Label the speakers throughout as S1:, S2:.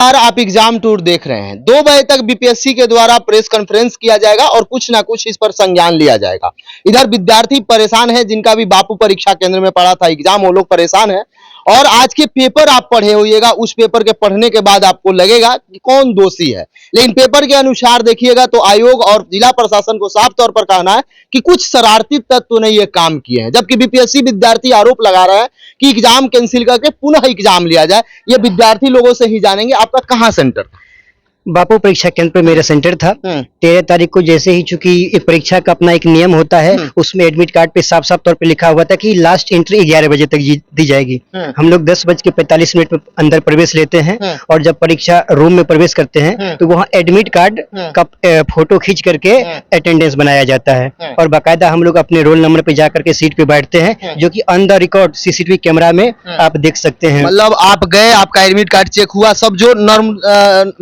S1: यार आप exam tour देख रहे हैं। 2 बजे तक बीपीएससी के द्वारा प्रेस कॉन्फ्रेंस किया जाएगा और कुछ ना कुछ इस पर संज्ञान लिया जाएगा। इधर विद्यार्थी परेशान है, जिनका भी बापू परीक्षा केंद्र में पड़ा था एग्जाम, वो लोग परेशान है। और आज के पेपर आप पढ़े होइएगा, उस पेपर के पढ़ने के बाद आपको लगेगा कि कौन दोषी है, लेकिन पेपर के अनुसार देखिएगा तो आयोग और जिला प्रशासन को साफ तौर पर कहना है कि कुछ शरारती तत्व ने ये काम किए हैं। जबकि बीपीएससी विद्यार्थी आरोप लगा रहा है कि एग्जाम कैंसिल करके पुनः एग्जाम लिया जाए। ये विद्यार्थी लोगों से ही जानेंगे। आपका कहाँ सेंटर था?
S2: बापू परीक्षा केंद्र पे मेरा सेंटर था। 13 तारीख को जैसे ही, चूंकि एक परीक्षा का अपना एक नियम होता है, उसमें एडमिट कार्ड पे साफ साफ तौर पे लिखा हुआ था कि लास्ट एंट्री 11 बजे तक दी जाएगी। हम लोग 10:45 में अंदर प्रवेश लेते हैं और जब परीक्षा रूम में प्रवेश करते हैं तो वहाँ एडमिट कार्ड का फोटो खींच करके अटेंडेंस बनाया जाता है और बाकायदा हम लोग अपने रोल नंबर पे जाकर के सीट पे बैठते हैं, जो कि on the record CCTV camera में आप देख सकते हैं।
S1: मतलब आप गए, आपका एडमिट कार्ड चेक हुआ, सब जो नॉर्म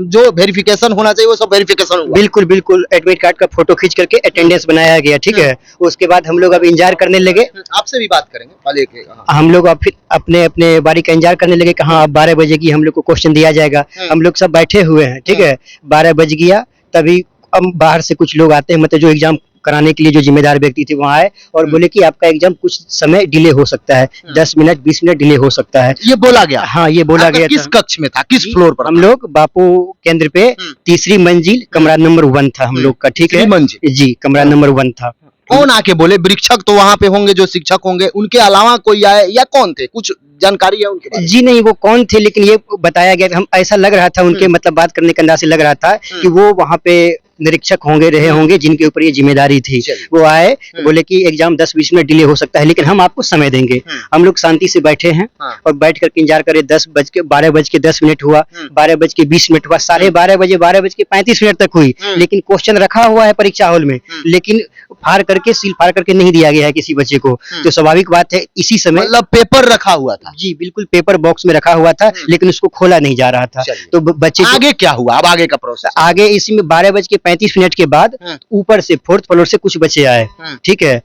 S1: जो वेरिफिकेशन होना चाहिए वो सब वेरिफिकेशन हुआ।
S2: बिल्कुल बिल्कुल, एडमिट कार्ड का फोटो खींच करके अटेंडेंस बनाया गया। ठीक है, उसके बाद हम लोग अब इंतजार करने लगे।
S1: आपसे भी बात करेंगे पहले के।
S2: हम लोग अब फिर अपने अपने बारी का इंतजार करने लगे कि हाँ अब 12 बजे की हम लोग को क्वेश्चन दिया जाएगा। हम लोग सब बैठे हुए हैं। ठीक है, 12 बज गया, तभी अब बाहर से कुछ लोग आते हैं, मतलब जो एग्जाम कराने के लिए जो जिम्मेदार व्यक्ति थे वहाँ आए और बोले कि आपका एग्जाम कुछ समय डिले हो सकता है, 10 मिनट 20 मिनट डिले हो सकता है।
S1: ये बोला गया?
S2: हाँ, ये बोला गया।
S1: किस कक्ष में था, किस फ्लोर पर?
S2: हम लोग बापू केंद्र पे तीसरी मंजिल कमरा नंबर 1 था हम लोग का। ठीक है जी, कमरा नंबर 1 था।
S1: कौन आके बोले? वृक्षक तो वहाँ पे होंगे, जो शिक्षक होंगे, उनके अलावा कोई आए या कौन थे? कुछ जानकारी है उनके बारे में?
S2: जी नहीं, वो कौन थे, लेकिन ये बताया गया, हम ऐसा लग रहा था उनके मतलब बात करने के अंदाज से लग रहा था कि वो वहाँ पे निरीक्षक होंगे, रहे होंगे, जिनके ऊपर ये जिम्मेदारी थी। वो आए, बोले कि एग्जाम 10-20 मिनट डिले हो सकता है, लेकिन हम आपको समय देंगे। हम लोग शांति से बैठे हैं और बैठ करके इंतजार करे। 12:10 हुआ, 12:20 हुआ, 12:30 बजे, 12:35 तक हुई, लेकिन क्वेश्चन रखा हुआ है परीक्षा हॉल में, लेकिन सील फाड़ करके नहीं दिया गया है किसी बच्चे को। तो स्वाभाविक बात है इसी समय,
S1: मतलब पेपर रखा हुआ था?
S2: जी बिल्कुल, पेपर बॉक्स में रखा हुआ था, लेकिन उसको खोला नहीं जा रहा था। तो बच्चे
S1: आगे क्या हुआ? अब आगे का प्रोसेस?
S2: आगे इसमें 12:35 के बाद ऊपर से 4th फ्लोर से कुछ बच्चे आए। ठीक है,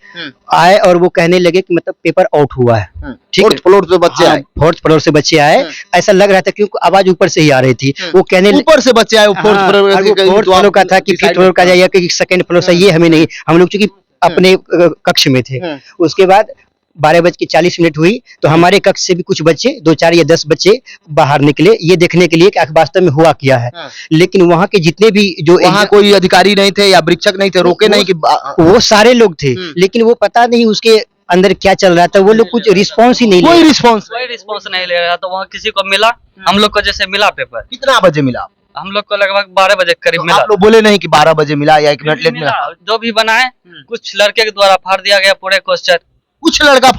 S2: आए और वो कहने लगे कि मतलब पेपर आउट हुआ है। ठीक है,
S1: 4th फ्लोर से बच्चे आए?
S2: 4th फ्लोर से बच्चे आए, ऐसा लग रहा था क्योंकि आवाज ऊपर से ही आ रही थी। वो कहने
S1: ऊपर से बच्चे आए, 4th
S2: फ्लोर का था कि 5th फ्लोर का या कि 2nd फ्लोर से, ये हमें नहीं, हम लोग चूंकि अपने कक्ष में थे। उसके बाद 12:40 हुई तो हमारे कक्ष से भी कुछ बच्चे, 2-4 या 10 बच्चे बाहर निकले, ये देखने के लिए कि वास्तव में हुआ क्या है। लेकिन वहाँ के जितने भी जो
S1: वहाँ कोई अधिकारी नहीं थे या वृक्षक नहीं थे, रोके नहीं कि
S2: वो सारे लोग थे, लेकिन वो पता नहीं उसके अंदर क्या चल रहा था, वो लोग कुछ रिस्पॉन्स ही नहीं,
S1: कोई रिस्पॉन्स
S3: नहीं ले रहा। तो वहाँ किसी को मिला, हम लोग को जैसे मिला पेपर।
S1: कितना बजे मिला?
S3: हम लोग को लगभग 12 बजे करीब मिला।
S1: आप लोग बोले नहीं कि 12 बजे मिला या 1 मिनट लेट मिला?
S3: जो भी बनाए, कुछ लड़के के द्वारा फाड़ दिया गया पूरे क्वेश्चन।
S1: कुछ लड़का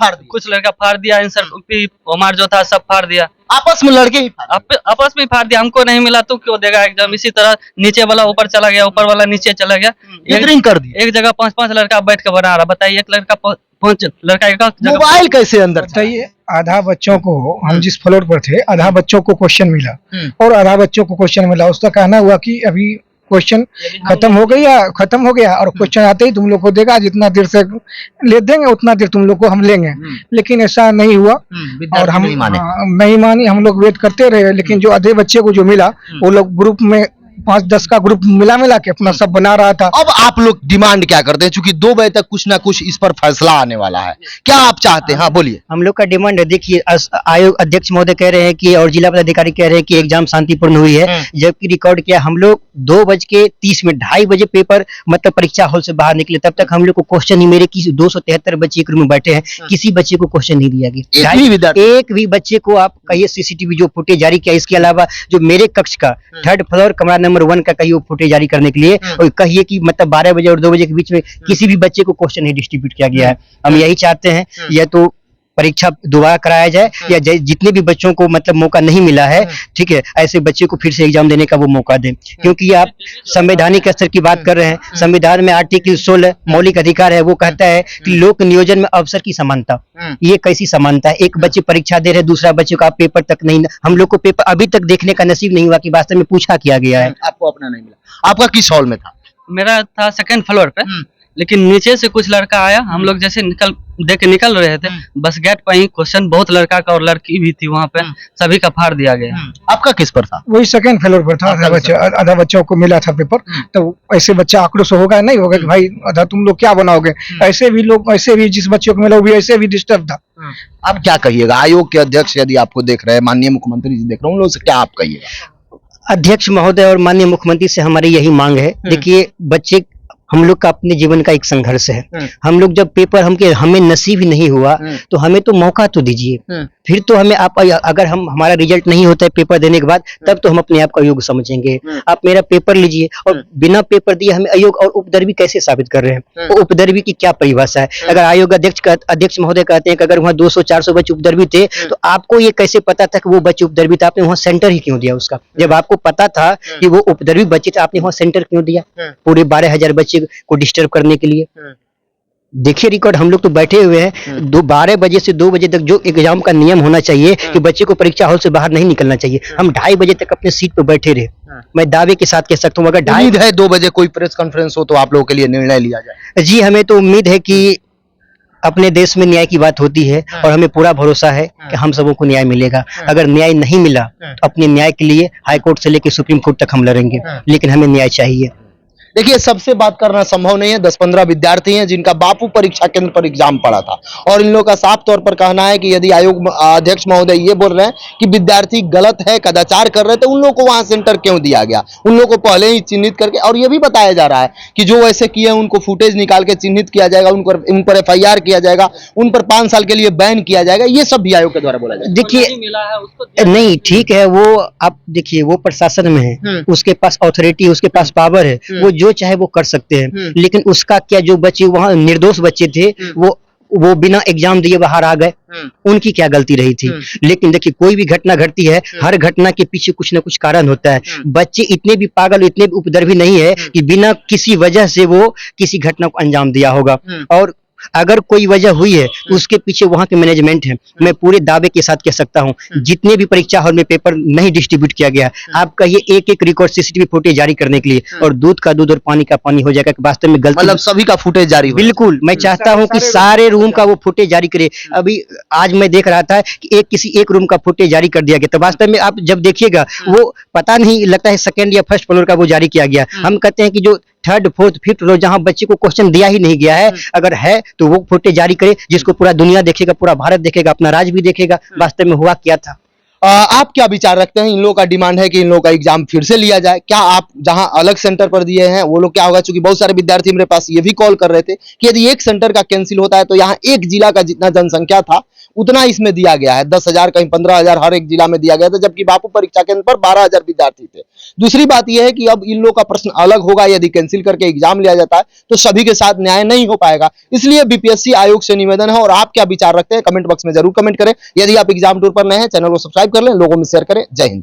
S1: फाड़ दिया,
S3: आंसर हमारा जो था सब फाड़ दिया।
S1: आपस में लड़के ही
S3: आपस में फाड़ दिया। हमको नहीं मिला तो क्यों देगा एग्जाम? इसी तरह नीचे वाला ऊपर चला गया, ऊपर वाला नीचे चला गया,
S1: गैदरिंग कर दी।
S3: एक जगह 5-5 लड़का बैठ कर बना रहा। बताइए, एक लड़का 5 लड़का एक
S1: मोबाइल कैसे अंदर?
S4: बताइए, आधा बच्चों को, हम जिस फ्लोर पर थे, आधा बच्चों को क्वेश्चन मिला और आधा बच्चों को क्वेश्चन मिला। उसका कहना हुआ कि अभी क्वेश्चन खत्म हो गया और क्वेश्चन आते ही तुम लोग को देगा, जितना देर से ले देंगे उतना देर तुम लोग को हम लेंगे। लेकिन ऐसा नहीं हुआ और हम नहीं माने, हम लोग वेट करते रहे। लेकिन जो आधे बच्चे को जो मिला, वो लोग ग्रुप में 5-10 का ग्रुप मिला के अपना सब बना रहा था।
S1: अब आप लोग डिमांड क्या करते हैं? चूंकि 2 बजे तक कुछ ना कुछ इस पर फैसला आने वाला है, क्या आप चाहते हैं? हाँ बोलिए।
S2: हम लोग का डिमांड है, देखिए आयोग अध्यक्ष महोदय कह रहे हैं कि और जिला पदाधिकारी कह रहे हैं कि एग्जाम शांतिपूर्ण हुई है, जबकि रिकॉर्ड किया हम लोग 2:30 2:30 बजे पेपर मतलब परीक्षा हॉल से बाहर निकले, तब तक हम लोग को क्वेश्चन ही, मेरे 273 बच्चे एक रूम में बैठे हैं, किसी बच्चे को क्वेश्चन नहीं दिया गया। एक भी बच्चे को आप कहिए सीसीटीवी जो फुटेज जारी किया, इसके अलावा जो मेरे कक्ष का 3rd फ्लोर कमरा नंबर 1 का कहिए फुटेज जारी करने के लिए, और कहिए कि मतलब 12 बजे और 2 बजे के बीच में किसी भी बच्चे को क्वेश्चन नहीं डिस्ट्रीब्यूट किया गया है। हम यही चाहते हैं, या तो परीक्षा दोबारा कराया जाए या जितने भी बच्चों को मतलब मौका नहीं मिला है, ठीक है, ऐसे बच्चे को फिर से एग्जाम देने का वो मौका दें। क्योंकि आप संवैधानिक स्तर की बात कर रहे हैं, संविधान में आर्टिकल 16 मौलिक अधिकार है, वो कहता है कि लोक नियोजन में अवसर की समानता। ये कैसी समानता है? एक बच्चे परीक्षा दे रहे, दूसरा बच्चे का पेपर तक नहीं, हम लोग को पेपर अभी तक देखने का नसीब नहीं हुआ कि वास्तव में पूछा किया गया है।
S1: आपको अपना नहीं मिला? आपका किस हॉल में था?
S3: मेरा था 2nd फ्लोर पे, लेकिन नीचे से कुछ लड़का आया, हम लोग जैसे दे के निकल रहे थे, बस गेट पर ही क्वेश्चन बहुत लड़का का और लड़की भी थी वहाँ पे, सभी का फाड़ दिया गया।
S1: आपका किस पर था?
S4: वही सेकंड फ्लोर पर था, आधा बच्चों को मिला था पेपर। तो ऐसे बच्चा आक्रोश होगा नहीं होगा कि भाई आधा तुम लोग क्या बनाओगे। ऐसे भी लोग, ऐसे भी जिस बच्चों को मिला वो भी ऐसे भी डिस्टर्ब था।
S1: आप क्या कहिएगा, आयोग के अध्यक्ष यदि आपको देख रहे हैं, माननीय मुख्यमंत्री जी देख रहे हैं, उन लोगों से क्या आप कहिएगा?
S2: अध्यक्ष महोदय और माननीय मुख्यमंत्री से हमारी यही मांग है। देखिए बच्चे, हम लोग का अपने जीवन का एक संघर्ष है। हम लोग जब पेपर हमें नसीब ही नहीं हुआ तो हमें तो मौका तो दीजिए। फिर तो हमें आप, अगर हमारा रिजल्ट नहीं होता है पेपर देने के बाद, तब तो हम अपने आप का योग्य समझेंगे। आप मेरा पेपर लीजिए और बिना पेपर दिए हमें अयोग्य और उपद्रवी कैसे साबित कर रहे हैं? तो उपद्रवी की क्या परिभाषा है? अगर आयोग अध्यक्ष महोदय कहते हैं कि अगर वहाँ 200-400 बच्चे उपद्रवी थे, तो आपको ये कैसे पता था कि वो बच्चे उपद्रवी थे? आपने वहाँ सेंटर ही क्यों दिया उसका? जब आपको पता था कि वो उपद्रवी बच्चे थे, आपने वहाँ सेंटर क्यों दिया पूरे 12,000 बच्चे को डिस्टर्ब करने के लिए? देखिए रिकॉर्ड, हम लोग तो बैठे हुए हैं 12 बजे से 2 बजे तक, जो एग्जाम का नियम होना चाहिए कि बच्चे को परीक्षा हॉल से बाहर नहीं निकलना चाहिए। हम 2:30 बजे तक अपने सीट पर बैठे रहे। मैं दावे के साथ कह सकता हूँ, अगर
S1: उम्मीद है 2 बजे कोई प्रेस कॉन्फ्रेंस हो तो आप लोगों के लिए निर्णय लिया जाए।
S2: जी, हमें तो उम्मीद है कि अपने देश में न्याय की बात होती है और हमें पूरा भरोसा है कि हम सबों को न्याय मिलेगा। अगर न्याय नहीं मिला तो अपने न्याय के लिए हाई कोर्ट से लेकर सुप्रीम कोर्ट तक हम लड़ेंगे, लेकिन हमें न्याय चाहिए।
S1: देखिए, सबसे बात करना संभव नहीं है। 10-15 विद्यार्थी हैं जिनका बापू परीक्षा केंद्र पर एग्जाम पड़ा था, और इन लोगों का साफ तौर पर कहना है कि यदि आयोग अध्यक्ष महोदय ये बोल रहे हैं कि विद्यार्थी गलत है, कदाचार कर रहे थे, उन लोगों को वहां सेंटर क्यों दिया गया? उन लोगों को पहले ही चिन्हित करके, और ये भी बताया जा रहा है कि जो ऐसे किए उनको फुटेज निकाल के चिन्हित किया जाएगा, उन पर FIR किया जाएगा, उन पर 5 साल के लिए बैन किया जाएगा। ये सब भी आयोग के द्वारा बोला जाएगा।
S2: देखिए नहीं, ठीक है, वो आप देखिए, वो प्रशासन में है, उसके पास ऑथोरिटी, उसके पास पावर है, वो जो चाहे वो कर सकते हैं। लेकिन उसका क्या, जो बच्चे वहाँ निर्दोष बच्चे थे वो बिना एग्जाम दिए बाहर आ गए, उनकी क्या गलती रही थी? लेकिन देखिए, कोई भी घटना घटती है, हर घटना के पीछे कुछ ना कुछ कारण होता है। बच्चे इतने भी पागल, इतने भी उपद्रवी नहीं है कि बिना किसी वजह से वो किसी घटना को अंजाम दिया होगा। और अगर कोई वजह हुई है तो उसके पीछे वहां के मैनेजमेंट है। मैं पूरे दावे के साथ कह सकता हूं, जितने भी परीक्षा हॉल में पेपर नहीं डिस्ट्रीब्यूट किया गया, आप कहिए एक रिकॉर्ड CCTV फुटेज जारी करने के लिए, और दूध का दूध और पानी का पानी हो जाएगा कि वास्तव में गलती,
S1: मतलब सभी का फुटेज जारी हो।
S2: बिल्कुल, मैं चाहता हूं कि सारे रूम का वो फुटेज जारी करे। अभी आज मैं देख रहा था कि किसी एक रूम का फुटेज जारी कर दिया गया, तो वास्तव में आप जब देखिएगा वो पता नहीं लगता है सेकंड या फर्स्ट फ्लोर का वो जारी किया गया। हम कहते हैं कि जो 3rd, 4th, 5th फ्लोर जहां बच्चे को क्वेश्चन दिया ही नहीं गया है, अगर है तो वो फुटेज जारी करे, जिसको पूरा दुनिया देखेगा, पूरा भारत देखेगा, अपना राज्य भी देखेगा वास्तव में हुआ क्या था।
S1: आप क्या विचार रखते हैं? इन लोगों का डिमांड है कि इन लोगों का एग्जाम फिर से लिया जाए। क्या आप जहां अलग सेंटर पर दिए हैं वो लोग क्या होगा? क्योंकि बहुत सारे विद्यार्थी मेरे पास ये भी कॉल कर रहे थे कि यदि एक सेंटर का कैंसिल होता है तो यहाँ एक जिला का जितना जनसंख्या था उतना इसमें दिया गया है। 10,000 कहीं 15,000 हर एक जिला में दिया गया था, जबकि बापू परीक्षा केंद्र पर 12,000 विद्यार्थी थे। दूसरी बात यह है कि अब इन लोगों का प्रश्न अलग होगा, यदि कैंसिल करके एग्जाम लिया जाता है तो सभी के साथ न्याय नहीं हो पाएगा। इसलिए BPSC आयोग से निवेदन है, और आप क्या विचार रखते हैं कमेंट बॉक्स में जरूर कमेंट करें। यदि आप एग्जाम टूर पर नए हैं, चैनल को सब्सक्राइब कर लें, लोगों में शेयर करें। जय हिंद।